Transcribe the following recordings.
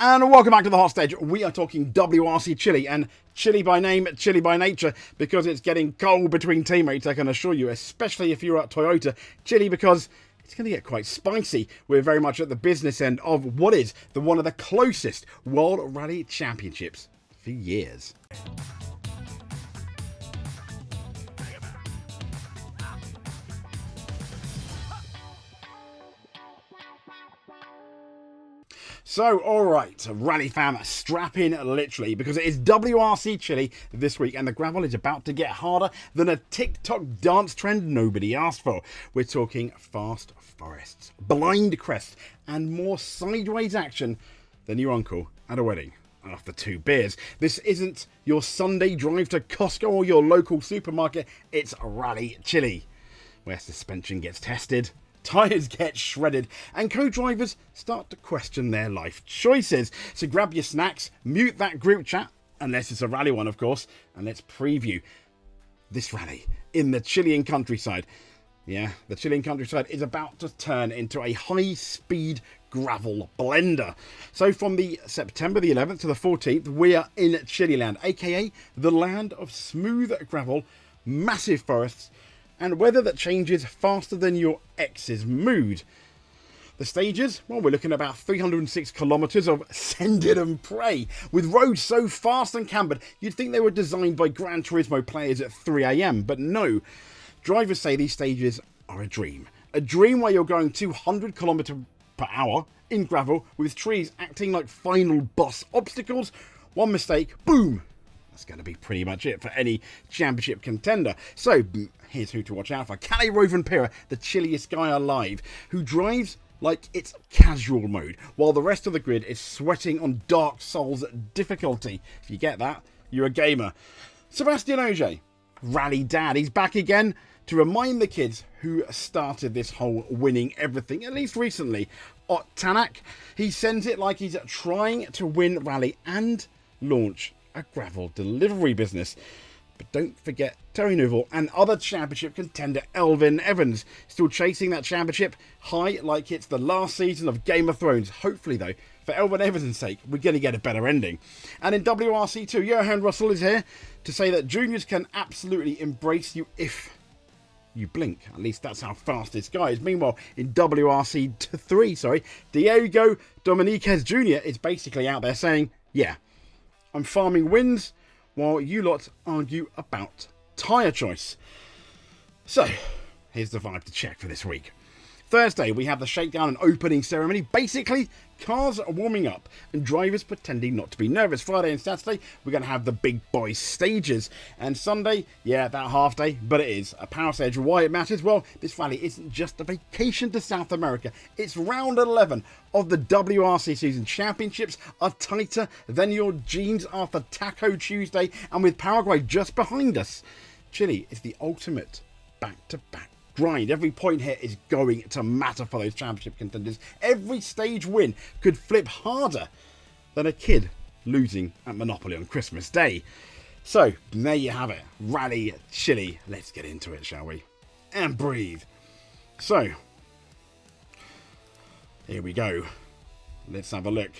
And welcome back to the hot stage. We are talking WRC Chile, and Chile by name, Chile by nature, because it's getting cold between teammates, I can assure you, especially if you're at Toyota. Chile because it's going to get quite spicy. We're very much at the business end of what is one of the closest World Rally Championships for years. So, alright, Rally fam, strap in literally, because it is WRC Chile this week, and the gravel is about to get harder than a TikTok dance trend nobody asked for. We're talking fast forests, blind crests, and more sideways action than your uncle at a wedding after 2 beers. This isn't your Sunday drive to Costco or your local supermarket, it's Rally Chile, where suspension gets tested, tyres get shredded, and co-drivers start to question their life choices. So grab your snacks, mute that group chat, unless it's a rally one of course, and let's preview this rally in the Chilean countryside. Yeah, the Chilean countryside is about to turn into a high-speed gravel blender. So from the September the 11th to the 14th, we are in Chile land, aka the land of smooth gravel, massive forests, and weather that changes faster than your ex's mood. The stages, well, we're looking at about 306 kilometres of send it and pray, with roads so fast and cambered, you'd think they were designed by Gran Turismo players at 3 AM, but no. Drivers say these stages are a dream. A dream where you're going 200 kilometres per hour in gravel, with trees acting like final boss obstacles. One mistake, boom! That's going to be pretty much it for any championship contender. So, here's who to watch out for. Kalle Rovanperä, the chilliest guy alive, who drives like it's casual mode, while the rest of the grid is sweating on Dark Souls difficulty. If you get that, you're a gamer. Sebastian Ogier, rally dad, he's back again to remind the kids who started this whole winning everything, at least recently. Ott Tanak, he sends it like he's trying to win rally and launch a gravel delivery business. But don't forget Terry Neuville and other championship contender Elfyn Evans, still chasing that championship high like it's the last season of Game of Thrones. Hopefully though, for Elfyn Evans' sake, we're going to get a better ending. And in WRC2, Johan Russell is here to say that juniors can absolutely embrace you if you blink. At least that's how fast this guy is. Meanwhile, in WRC3, Diego Dominiquez Jr. is basically out there saying, yeah, I'm farming wins while you lot argue about tyre choice. So, here's the vibe to check for this week. Thursday, we have the shakedown and opening ceremony. Basically, cars are warming up and drivers pretending not to be nervous. Friday and Saturday, we're going to have the big boy stages. And Sunday, yeah, that half day, but it is a power stage. Why it matters? Well, this rally isn't just a vacation to South America. It's round 11 of the WRC season. Championships are tighter than your jeans after Taco Tuesday. And with Paraguay just behind us, Chile is the ultimate back-to-back grind. Every point here is going to matter for those championship contenders. Every stage win could flip harder than a kid losing at Monopoly on Christmas Day. So, there you have it. Rally Chile. Let's get into it, shall we? And breathe. So, here we go. Let's have a look.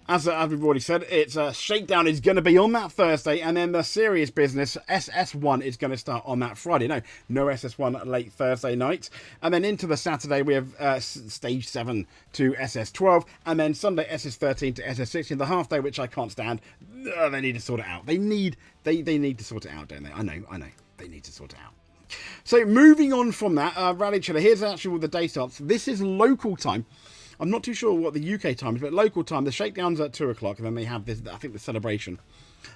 As we've already said, it's shakedown is going to be on that Thursday, and then the serious business, SS1, is going to start on that Friday. No SS1 late Thursday night. And then into the Saturday, we have Stage 7 to SS12, and then Sunday, SS13 to SS16, the half day, which I can't stand. They need to sort it out. They need to sort it out, don't they? I know. They need to sort it out. So moving on from that, Rally Chile, here's actually where the day starts. This is local time. I'm not too sure what the UK time is, but local time, the shakedown's at 2 o'clock, and then they have this, I think, the celebration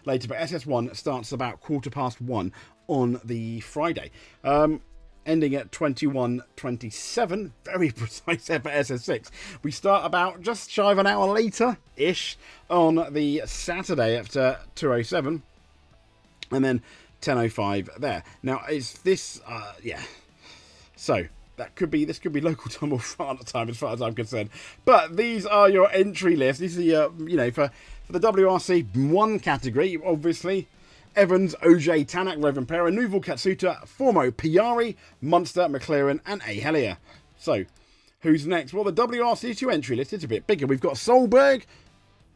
later. But SS1 starts about 1:15 on the Friday, ending at 21:27. Very precise there for SS6. We start about just shy of an hour later-ish on the Saturday at 2:07, and then 10:05 there. Now, is this, yeah, so this could be local time or France time as far as I'm concerned. But these are your entry lists. These are for the WRC 1 category, obviously. Evans, Ogier, Tanak, Rovanperä, Neuville, Katsuta, Formo, Piari, Munster, McLaren, and A. Hellier. So, who's next? Well, the WRC2 entry list is a bit bigger. We've got Solberg,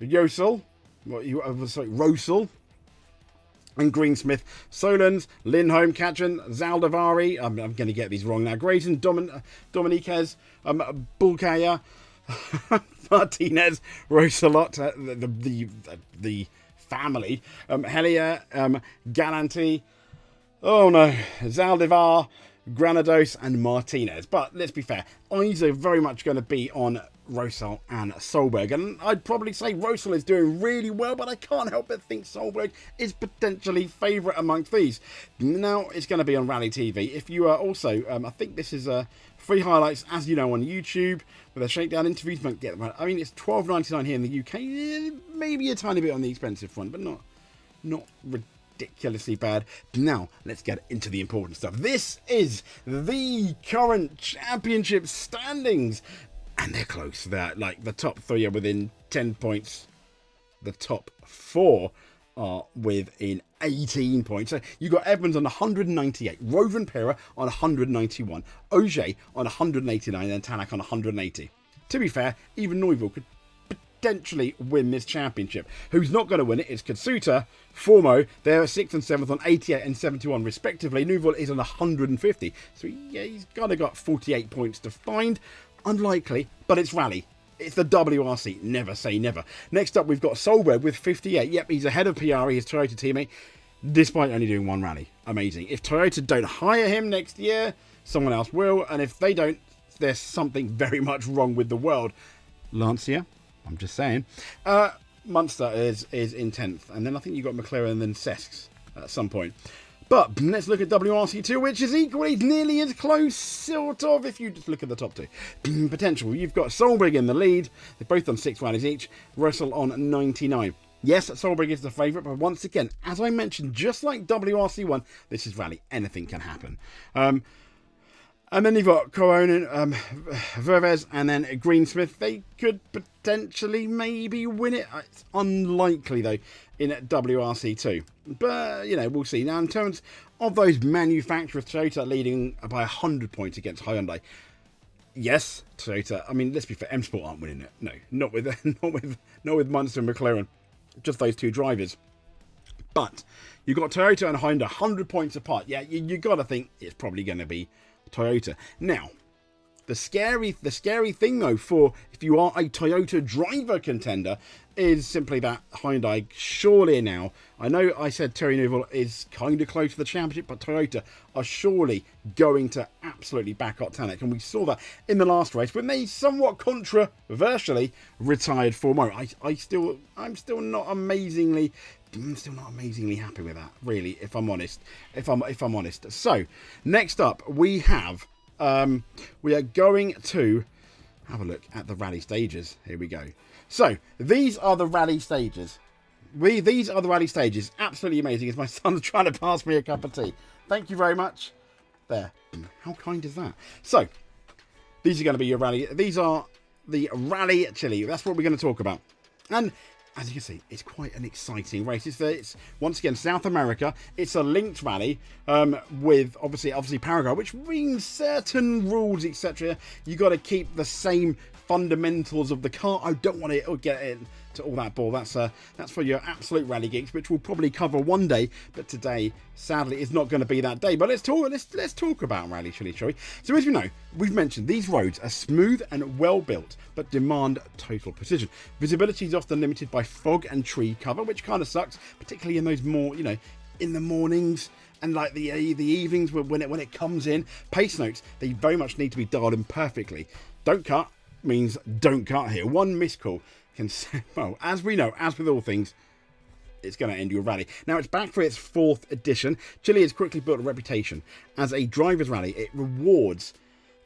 Yosel, Rosel, and Greensmith, Solans, Lindholm, Katrin, Zaldivari, I'm going to get these wrong now, Grayson, Dominiquez, Bulkaya, Martinez, Rosalot, the family, Helia, Galanti, oh no, Zaldivar, Granados, and Martinez. But let's be fair, eyes are very much going to be on Rosal and Solberg, and I'd probably say Rosal is doing really well, but I can't help but think Solberg is potentially favourite amongst these. Now it's going to be on Rally TV. If you are also, I think this is free highlights, as you know, on YouTube with a shakedown interviews. Don't get them. I mean, it's $12.99 here in the UK, maybe a tiny bit on the expensive front, but not ridiculously bad. Now let's get into the important stuff. This is the current championship standings. And they're close. They're like the top 3 are within 10 points. The top 4 are within 18 points. So you've got Evans on 198, Rovanpera on 191, Auger on 189, and Tanak on 180. To be fair, even Neuville could potentially win this championship. Who's not going to win it is Katsuta, Formo. They're 6th and 7th on 88 and 71 respectively. Neuville is on 150. So yeah, he's kind of got 48 points to find. Unlikely, but it's rally. It's the WRC. Never say never. Next up, we've got Solberg with 58. Yep, he's ahead of PR, his Toyota teammate, despite only doing 1 rally. Amazing. If Toyota don't hire him next year, someone else will. And if they don't, there's something very much wrong with the world. Lancia, I'm just saying. Munster is in 10th. And then I think you've got McLaren and then Sesks at some point. But let's look at WRC2, which is equally nearly as close, sort of, if you just look at the top 2. Potential. You've got Solberg in the lead. They're both on 6 rallies each. Russell on 99. Yes, Solberg is the favourite, but once again, as I mentioned, just like WRC1, this is rally. Anything can happen. And then you've got Coronin, Verves, and then Greensmith. They could potentially maybe win it. It's unlikely, though, in WRC2. But, you know, we'll see. Now, in terms of those manufacturers, Toyota leading by 100 points against Hyundai. Yes, Toyota. I mean, let's be fair, M Sport aren't winning it. No, not with Munster and McLaren. Just those 2 drivers. But you've got Toyota and Honda 100 points apart. Yeah, you got to think it's probably going to be Toyota. Now, the scary thing though, for if you are a Toyota driver contender, is simply that Hyundai surely now, I know I said Terry Neuville is kind of close to the championship, but Toyota are surely going to absolutely back up Tanak, and we saw that in the last race when they somewhat controversially retired Formo. I'm still not amazingly happy with that, really, if I'm honest. So next up we have we are going to have a look at the rally stages. Here we go. So these are the rally stages. Absolutely amazing. As my son's trying to pass me a cup of tea. Thank you very much. There. How kind is that? So these are going to be your rally. These are the Rally Chile. That's what we're going to talk about. And as you can see, it's quite an exciting race. It's once again South America. It's a linked rally with obviously Paraguay, which means certain rules, etc. You got to keep the same fundamentals of the car. I don't want to get into all that ball. That's for your absolute rally geeks, which we'll probably cover one day. But today, sadly, is not going to be that day. But let's talk about Rally Chile, shall we? So as we know, we've mentioned these roads are smooth and well built, but demand total precision. Visibility is often limited by fog and tree cover, which kind of sucks, particularly in those more, in the mornings and like the evenings when it comes in. Pace notes, they very much need to be dialed in perfectly. Don't cut means don't cut here. One missed call can, well, as we know, as with all things, it's going to end your rally. Now, it's back for its 4th edition. Chile has quickly built a reputation as a driver's rally. It rewards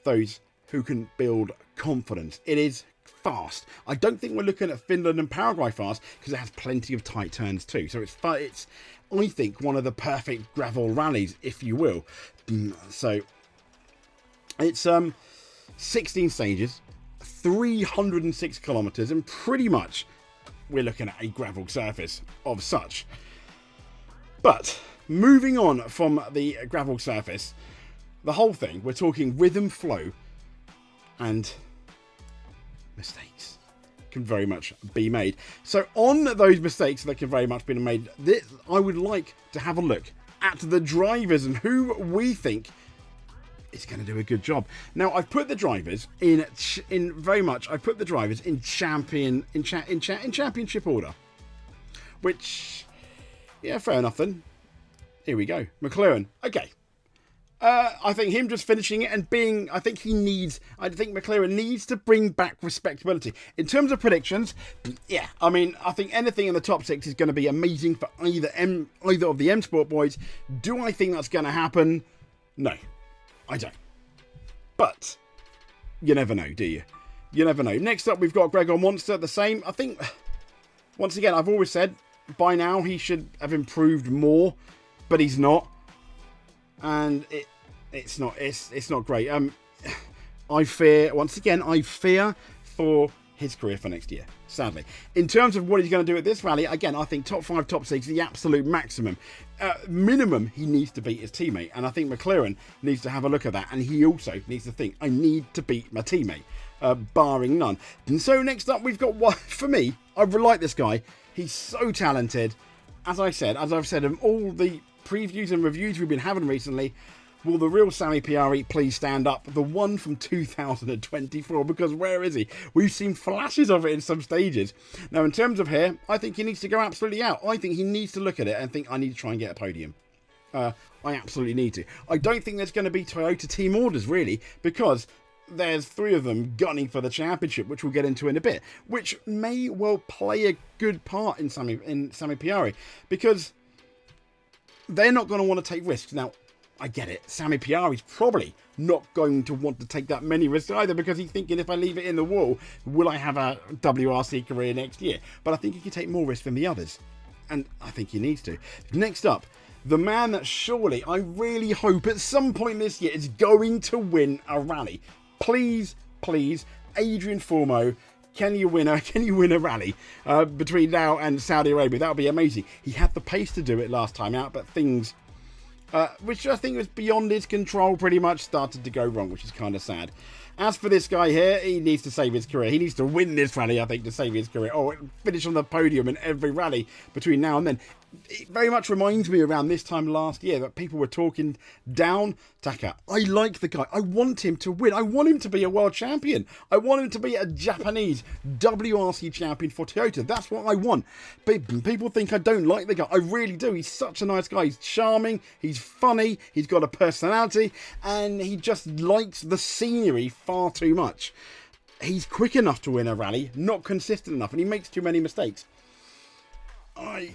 those who can build confidence. It is fast. I don't think we're looking at Finland and Paraguay fast, because it has plenty of tight turns too. So it's I think, one of the perfect gravel rallies, if you will. So it's 16 stages, 306 kilometers, and pretty much we're looking at a gravel surface of such. But moving on from the gravel surface, the whole thing, we're talking rhythm, flow, and mistakes. can very much be made. So on those mistakes that can very much be made, I would like to have a look at the drivers and who we think is going to do a good job. Now, I've put the drivers in championship order, which, yeah, fair enough then. Here we go. McLaren. Okay. I think him just finishing it and being, I think McLaren needs to bring back respectability. In terms of predictions, yeah, I mean, I think anything in the top 6 is going to be amazing for either of the M Sport boys. Do I think that's going to happen? No, I don't. But you never know, do you? You never know. Next up, we've got Gregor Monster. The same. I think, once again, I've always said by now he should have improved more, but he's not. And it's not great. I fear for his career for next year, sadly. In terms of what he's going to do at this rally, again, I think top 5, top 6, the absolute maximum. Minimum, he needs to beat his teammate. And I think McLaren needs to have a look at that. And he also needs to think, I need to beat my teammate, barring none. And so next up, we've got one, for me, I really like this guy. He's so talented. As I've said, in all the previews and reviews we've been having recently, will the real Sammy Piari please stand up? The one from 2024, because where is he? We've seen flashes of it in some stages. Now, in terms of here, I think he needs to go absolutely out. I think he needs to look at it and think, I need to try and get a podium. I absolutely need to. I don't think there's going to be Toyota team orders, really, because there's 3 of them gunning for the championship, which we'll get into in a bit, which may well play a good part in Sammy Piari, because they're not going to want to take risks. Now, I get it. Sammy Piari's probably not going to want to take that many risks either, because he's thinking, if I leave it in the wall, will I have a WRC career next year? But I think he can take more risks than the others. And I think he needs to. Next up, the man that surely, I really hope at some point this year is going to win a rally. Please, please, Adrian Formeau. Can you win a rally between now and Saudi Arabia? That would be amazing. He had the pace to do it last time out, but things, which I think was beyond his control, pretty much started to go wrong, which is kind of sad. As for this guy here, he needs to save his career. He needs to win this rally, I think, to save his career. Or finish on the podium in every rally between now and then. It very much reminds me around this time last year that people were talking down Taka. I like the guy. I want him to win. I want him to be a world champion. I want him to be a Japanese WRC champion for Toyota. That's what I want. People think I don't like the guy. I really do. He's such a nice guy. He's charming. He's funny. He's got a personality. And he just likes the scenery far too much. He's quick enough to win a rally, not consistent enough, and he makes too many mistakes. I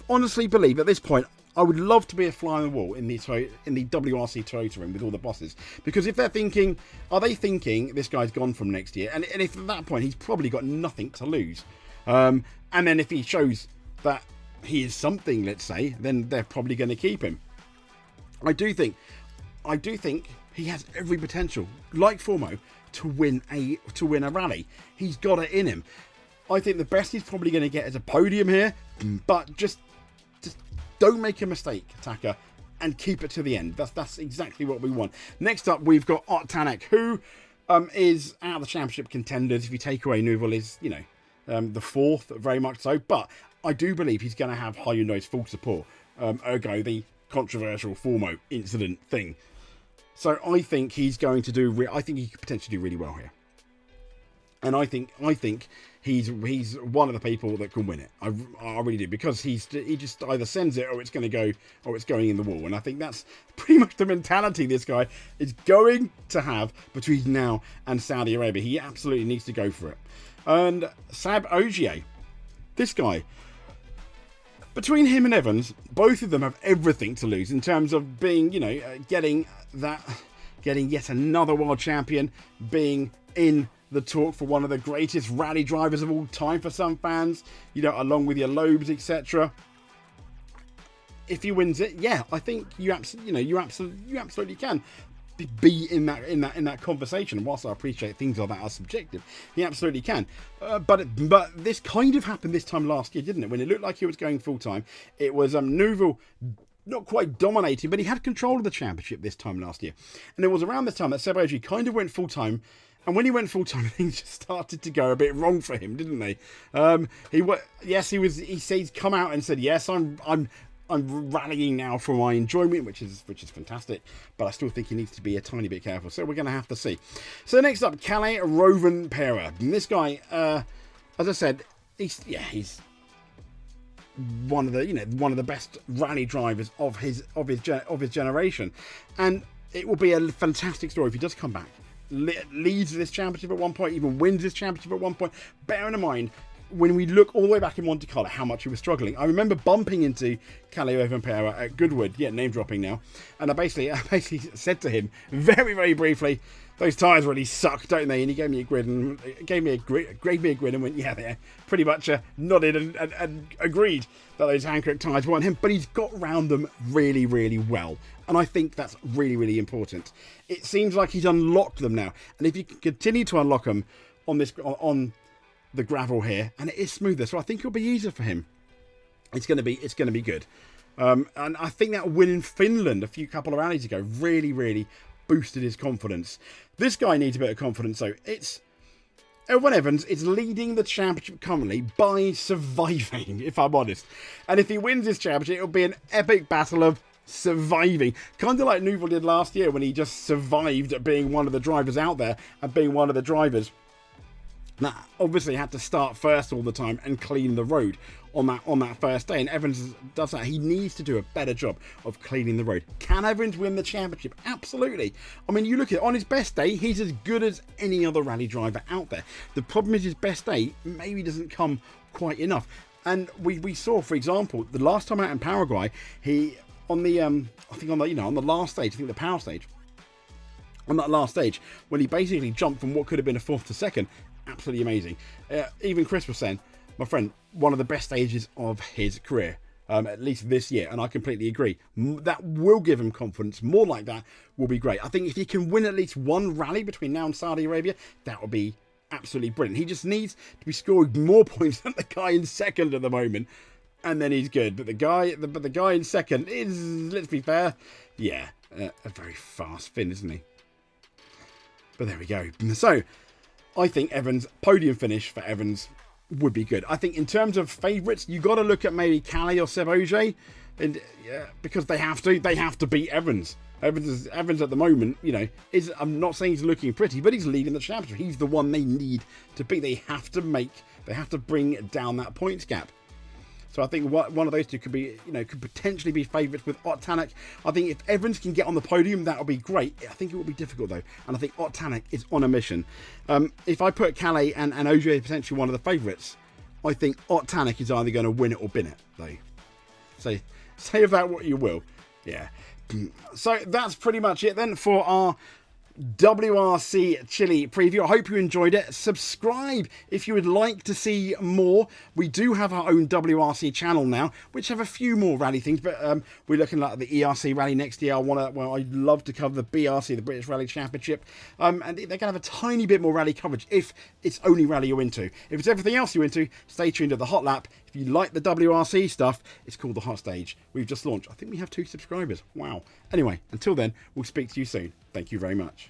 honestly believe at this point I would love to be a fly on the wall in the WRC Toyota room with all the bosses, because if they're thinking, are they thinking this guy's gone from next year, and if at that point he's probably got nothing to lose, and then if he shows that he is something, let's say, then they're probably going to keep him. I do think he has every potential, like Formeau, to win a rally. He's got it in him. I think the best he's probably going to get is a podium here, but just don't make a mistake, Taka, and keep it to the end. That's exactly what we want. Next up, we've got Ott Tanak, who is out of the championship contenders. If you take away Nouvel, is the 4th, very much so. But I do believe he's going to have Hyundai's full support. Ergo, the controversial Formeau incident thing. So I think he's going to do. I think he could potentially do really well here. And I think he's one of the people that can win it. I really do, because he just either sends it or it's going to go, or it's going in the wall. And I think that's pretty much the mentality this guy is going to have between now and Saudi Arabia. He absolutely needs to go for it. And Sab Ogier, this guy, between him and Evans, both of them have everything to lose in terms of being, getting yet another world champion, being in the talk for one of the greatest rally drivers of all time for some fans, along with your Lobes, etc. If he wins it, yeah, I think you absolutely can be in that conversation. And whilst I appreciate things like that are subjective, he absolutely can. But this kind of happened this time last year, didn't it? When it looked like he was going full time, it was Nouvel not quite dominating, but he had control of the championship this time last year. And it was around this time that Seb Ogier kind of went full time. And when he went full time, things just started to go a bit wrong for him, didn't they? He said he's come out and said, yes, I'm rallying now for my enjoyment, which is fantastic, but I still think he needs to be a tiny bit careful. So we're going to have to see. So next up, Kalle Rovanperä. And this guy, as I said, he's one of the best rally drivers of his generation, and it will be a fantastic story if he does come back, leads this championship at one point, even wins this championship at one point. Bearing in mind, when we look all the way back in Monte Carlo, how much he was struggling. I remember bumping into Kalle Rovanperä at Goodwood, name dropping now, and I basically said to him very, very briefly, those tyres really suck, don't they? And he gave me a grid and went, yeah, they pretty much nodded and agreed that those Hankook tyres weren't him. But he's got around them really, really well, and I think that's really, really important. It seems like he's unlocked them now, and if you can continue to unlock them on the gravel here, and it is smoother, so I think it'll be easier for him. It's going to be good. And I think that win in Finland a couple of rallies ago really, really boosted his confidence. This guy needs a bit of confidence, though. It's Elfyn Evans is leading the championship currently by surviving, if I'm honest. And if he wins this championship, it'll be an epic battle of surviving, kind of like Neuville did last year when he just survived being one of the drivers out there and being one of the drivers that obviously had to start first all the time and clean the road on that first day. And Evans does that. He needs to do a better job of cleaning the road. Can Evans win the championship? Absolutely. I mean, you look at it, on his best day, he's as good as any other rally driver out there. The problem is his best day maybe doesn't come quite enough. And we saw, for example, the last time out in Paraguay, he on the last stage, I think the power stage, on that last stage, when he basically jumped from what could have been a fourth to second, absolutely amazing. Even Chris was saying, my friend, one of the best stages of his career, at least this year, and I completely agree. That will give him confidence. More like that will be great. I think if he can win at least one rally between now and Saudi Arabia, that would be absolutely brilliant. He just needs to be scoring more points than the guy in second at the moment, and then he's good. But the guy in second is, let's be fair, a very fast Finn, isn't he? But there we go. So I think Evans, podium finish for Evans would be good. I think in terms of favourites, you got to look at maybe Kalle or Seb Ogier, and because they have to beat Evans. Evans at the moment, I'm not saying he's looking pretty, but he's leading the championship. He's the one they need to beat. They have to bring down that points gap. So I think one of those two could potentially be favourites with Ott Tanak. I think if Evans can get on the podium, that would be great. I think it will be difficult though, and I think Ott Tanak is on a mission. If I put Kalle and Ogier as potentially one of the favourites, I think Ott Tanak is either going to win it or bin it though. So say of that what you will. Yeah. So that's pretty much it then for our WRC Chile preview. I hope you enjoyed it. Subscribe if you would like to see more. We do have our own WRC channel now, which have a few more rally things, but we're looking at the ERC rally next year. I'd love to cover the BRC, the British Rally Championship, and they're going to have a tiny bit more rally coverage if it's only rally you're into. If it's everything else you're into, stay tuned to the Hot Lap. If you like the WRC stuff, it's called the Hot Stage. We've just launched. I think we have 2 subscribers. Wow. Anyway, until then, we'll speak to you soon. Thank you very much.